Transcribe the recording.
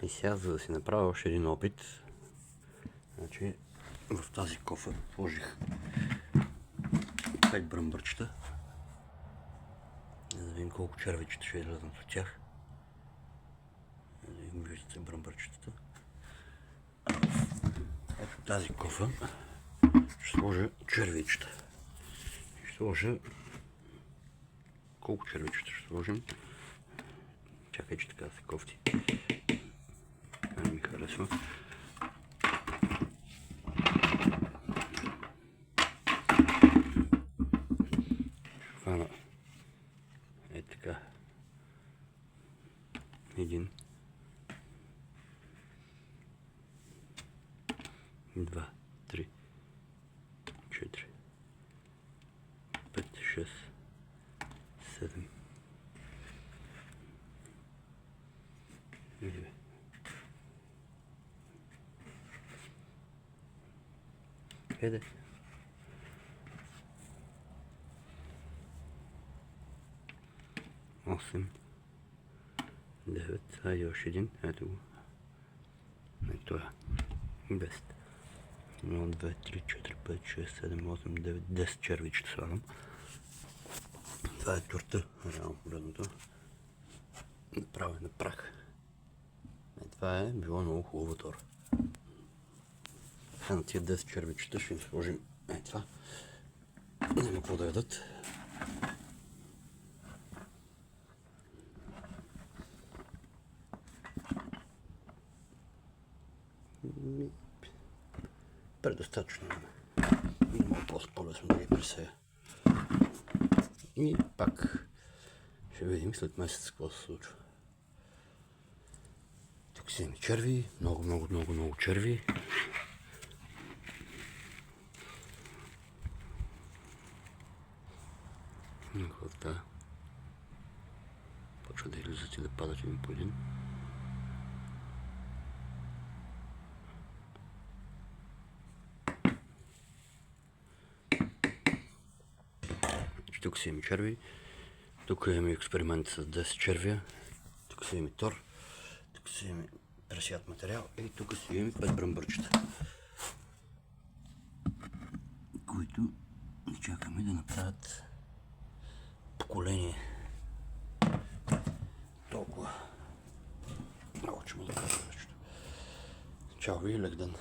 И сега, за да си направя още един опит, значи в тази кофа сложих 5 бръмбърчета, за да видим колко червичета ще излезнат от тях. Виждате бръмбърчетата. Ето тази кофа ще сложа червичета. Ще сложа... Колко червичета ще сложим? Чакай, че така се кофти. Не ми харесва. Ще хвана така. 1, 2, 3, 4, 5, 6, 7. Къде? 8, 9, айде още един, ето го. Ето е. 10. 1, 2, 3, 4, 5, 6, 7, 8, 9, 10 червичета слагам. Това е торта, реално погледното. Направя на прах. Това е било много хубава тора. На тия 10 червичета ще им сложим това. Няма какво да ядат. Предостатъчно има по-лесно да ги пресея. И пак ще видим след месец какво се случва. Тук си имаме черви, много черви. Хората почва да излизат и да падат един по един. Тук си имаме черви, тук имаме експеримент с 10 червия, тук си имаме тор, тук си имаме пресят материал и тук си имаме 5 бръмбърчета, които чакаме да направят поколение. Толкова. Много че му да кажа нещо. Чао и лек ден.